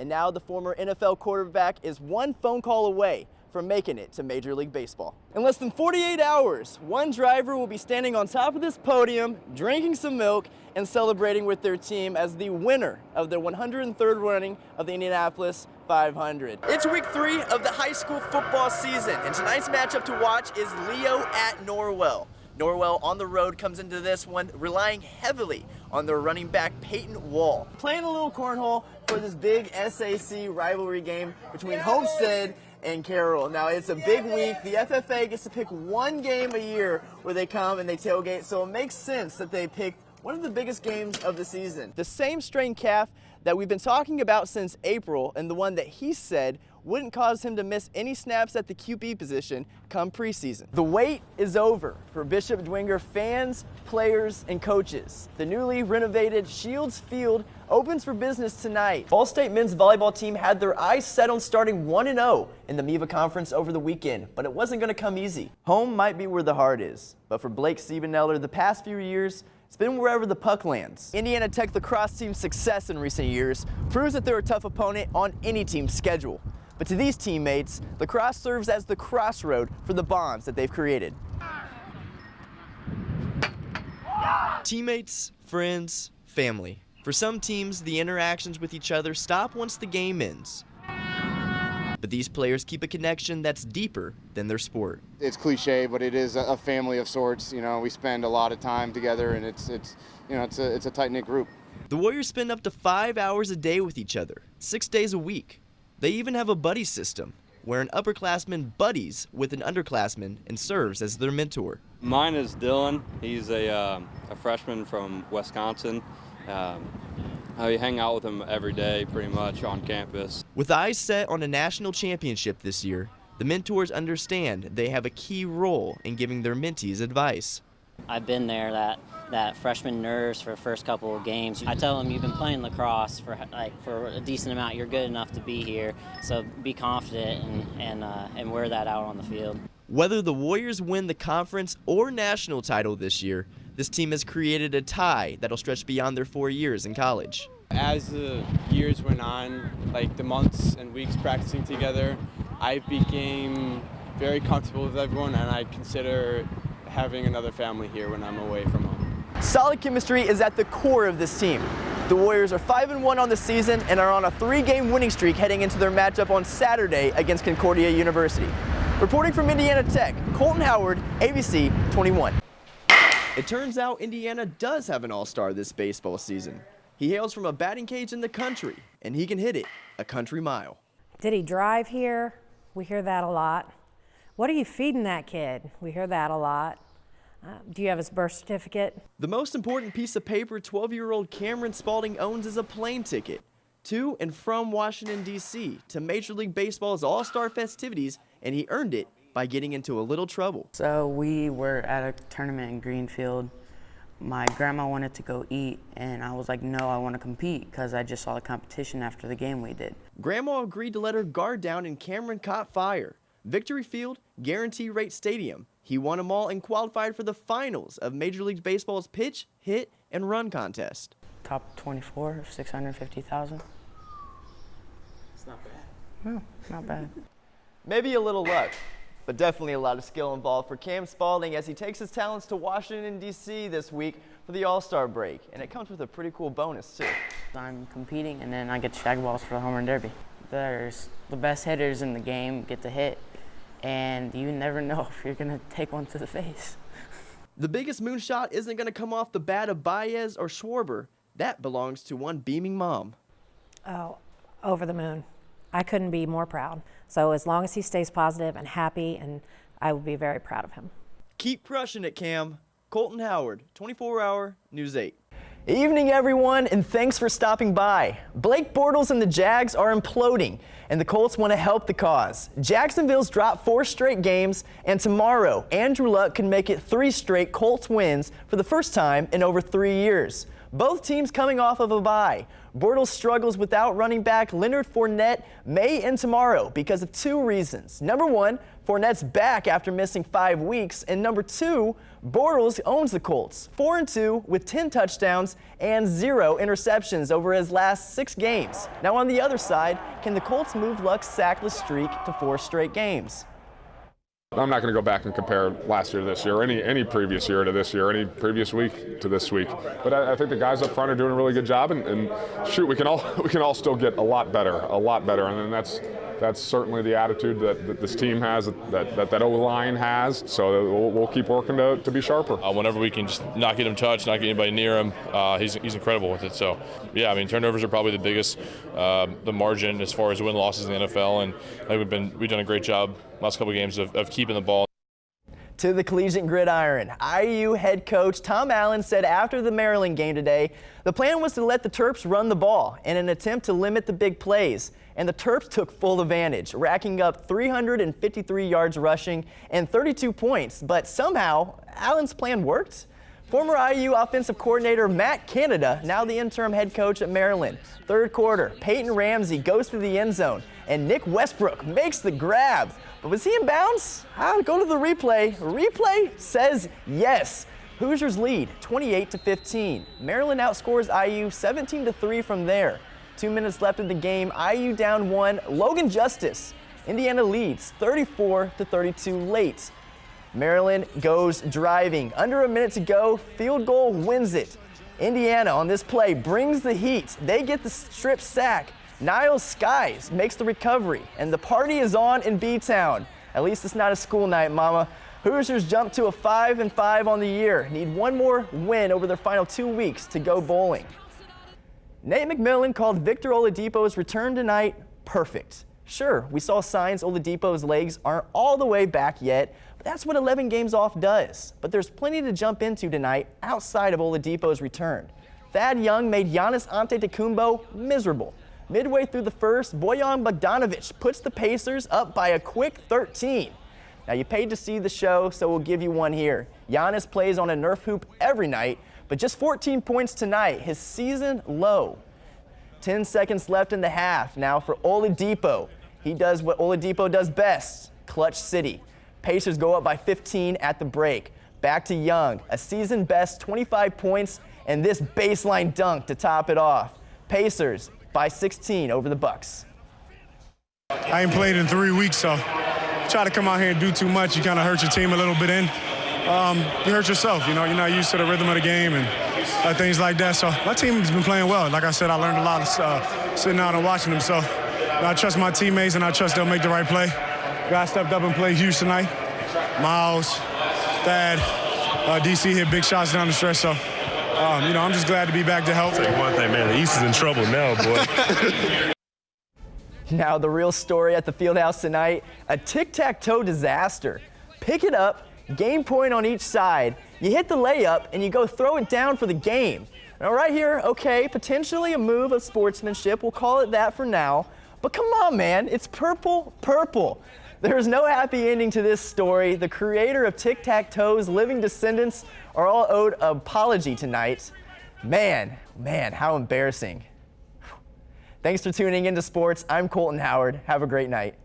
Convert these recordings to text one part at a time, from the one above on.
And now the former NFL quarterback is one phone call away from making it to Major League Baseball. In less than 48 hours, one driver will be standing on top of this podium, drinking some milk, and celebrating with their team as the winner of the 103rd running of the Indianapolis 500. It's week 3 of the high school football season, and tonight's matchup to watch is Leo at Norwell. Norwell on the road comes into this one relying heavily on their running back Peyton Wall. Playing a little cornhole for this big SAC rivalry game between Homestead and Carroll. Now it's a big week. The FFA gets to pick one game a year where they come and they tailgate, so it makes sense that they picked one of the biggest games of the season. The same strain calf that we've been talking about since April, and the one that he said wouldn't cause him to miss any snaps at the QB position come preseason. The wait is over for Bishop Dwenger fans, players, and coaches. The newly renovated Shields Field opens for business tonight. Ball State men's volleyball team had their eyes set on starting 1-0 in the MEVA Conference over the weekend, but it wasn't going to come easy. Home might be where the heart is, but for Blake Siebeneller, the past few years, it's been wherever the puck lands. Indiana Tech lacrosse team's success in recent years proves that they're a tough opponent on any team's schedule. But to these teammates, lacrosse serves as the crossroad for the bonds that they've created. Teammates, friends, family. For some teams, the interactions with each other stop once the game ends. But these players keep a connection that's deeper than their sport. It's cliche, but it is a family of sorts. You know, we spend a lot of time together, and it's a tight-knit group. The Warriors spend up to 5 hours a day with each other, 6 days a week. They even have a buddy system, where an upperclassman buddies with an underclassman and serves as their mentor. Mine is Dylan. He's a freshman from Wisconsin. I hang out with him every day pretty much on campus. With eyes set on a national championship this year, the mentors understand they have a key role in giving their mentees advice. I've been there, that freshman nerves for the first couple of games. I tell them, you've been playing lacrosse for a decent amount. You're good enough to be here, so be confident and wear that out on the field. Whether the Warriors win the conference or national title this year, this team has created a tie that'll stretch beyond their 4 years in college. As the years went on, like the months and weeks practicing together, I became very comfortable with everyone, and I consider having another family here when I'm away from home. Solid chemistry is at the core of this team. The Warriors are 5-1 on the season and are on a 3-game winning streak heading into their matchup on Saturday against Concordia University. Reporting from Indiana Tech, Colton Howard, ABC 21. It turns out Indiana does have an all-star this baseball season. He hails from a batting cage in the country, and he can hit it a country mile. Did he drive here? We hear that a lot. What are you feeding that kid? We hear that a lot. Do you have his birth certificate? The most important piece of paper 12-year-old Cameron Spalding owns is a plane ticket to and from Washington, D.C. to Major League Baseball's All-Star festivities, and he earned it by getting into a little trouble. So we were at a tournament in Greenfield. My grandma wanted to go eat, and I was like, no, I want to compete, because I just saw the competition after the game we did. Grandma agreed to let her guard down, and Cameron caught fire. Victory Field, Guarantee Rate Stadium. He won them all and qualified for the finals of Major League Baseball's pitch, hit, and run contest. Top 24 of 650,000. It's not bad. No, not bad. Maybe a little luck, but definitely a lot of skill involved for Cam Spalding as he takes his talents to Washington, D.C. this week for the All-Star break. And it comes with a pretty cool bonus, too. I'm competing, and then I get shag balls for the home run derby. There's the best hitters in the game get to hit, and you never know if you're going to take one to the face. The biggest moonshot isn't going to come off the bat of Baez or Schwarber. That belongs to one beaming mom. Oh, over the moon. I couldn't be more proud. So as long as he stays positive and happy, and I will be very proud of him. Keep crushing it, Cam. Colton Howard, 24-Hour News 8. Evening, everyone, and thanks for stopping by. Blake Bortles and the Jags are imploding, and the Colts want to help the cause. Jacksonville's dropped 4 straight games, and tomorrow, Andrew Luck can make it 3 straight Colts wins for the first time in over 3 years. Both teams coming off of a bye. Bortles struggles without running back Leonard Fournette may end tomorrow because of 2 reasons. Number 1, Fournette's back after missing 5 weeks. And number 2, Bortles owns the Colts, 4-2 with 10 touchdowns and 0 interceptions over his last 6 games. Now on the other side, can the Colts move Luck's sackless streak to 4 straight games? I'm not going to go back and compare last year to this year, or any previous year to this year, any previous week to this week. But I think the guys up front are doing a really good job, and shoot, we can all still get a lot better, and then that's certainly the attitude that this team has, that O-line has. So we'll keep working to be sharper. Whenever we can just not get him touched, not get anybody near him, he's incredible with it. So yeah, I mean, turnovers are probably the biggest, the margin as far as win losses in the NFL, and I think we've done a great job last couple of games of keeping the ball. To the collegiate gridiron, IU head coach Tom Allen said after the Maryland game today, the plan was to let the Terps run the ball in an attempt to limit the big plays. And the Terps took full advantage, racking up 353 yards rushing and 32 points. But somehow, Allen's plan worked. Former IU offensive coordinator Matt Canada, now the interim head coach at Maryland. Third quarter, Peyton Ramsey goes through the end zone, and Nick Westbrook makes the grab. But was he in bounds? Go to the replay. Replay says yes. Hoosiers lead 28-15. Maryland outscores IU 17-3 from there. 2 minutes left in the game. IU down 1. Logan Justice. Indiana leads 34-32 late. Maryland goes driving. Under a minute to go. Field goal wins it. Indiana on this play brings the heat. They get the strip sack. Niles Skies makes the recovery, and the party is on in B-Town. At least it's not a school night, mama. Hoosiers jump to a 5-5 on the year. Need one more win over their final 2 weeks to go bowling. Nate McMillan called Victor Oladipo's return tonight perfect. Sure, we saw signs Oladipo's legs aren't all the way back yet, but that's what 11 games off does. But there's plenty to jump into tonight outside of Oladipo's return. Thad Young made Giannis Antetokounmpo miserable. Midway through the first, Bojan Bogdanovic puts the Pacers up by a quick 13. Now, you paid to see the show, so we'll give you one here. Giannis plays on a Nerf hoop every night, but just 14 points tonight, his season low. 10 seconds left in the half now for Oladipo. He does what Oladipo does best, clutch city. Pacers go up by 15 at the break. Back to Young, a season best 25 points, and this baseline dunk to top it off. Pacers by 16 over the Bucks. I ain't played in 3 weeks, so try to come out here and do too much. You kind of hurt your team a little bit in. You hurt yourself, you're not used to the rhythm of the game and things like that. So my team has been playing well. Like I said, I learned a lot sitting out and watching them. So I trust my teammates, and I trust they'll make the right play. Guys stepped up and played huge tonight. Miles, Thad, DC hit big shots down the stretch. So, I'm just glad to be back to help. Say one thing, man, the East is in trouble now, boy. Now the real story at the Fieldhouse tonight, a tic-tac-toe disaster. Pick it up, game point on each side. You hit the layup and you go throw it down for the game. Now right here, okay, potentially a move of sportsmanship. We'll call it that for now. But come on, man, it's purple. There's no happy ending to this story. The creator of tic-tac-toe's living descendants are all owed an apology tonight. Man, how embarrassing. Thanks for tuning into sports. I'm Colton Howard. Have a great night.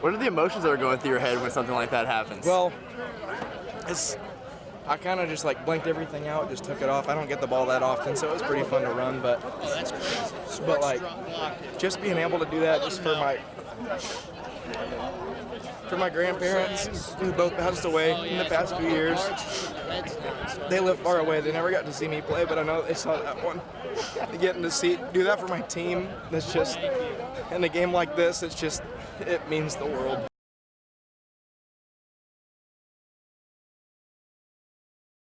What are the emotions that are going through your head when something like that happens? Well, I kind of just like blinked everything out, just took it off. I don't get the ball that often, so it was pretty fun to run. But like just being able to do that just for my grandparents who both passed away in the past few years. They live far away. They never got to see me play, but I know they saw that one. Getting to do that for my team, that's just, in a game like this, it means the world.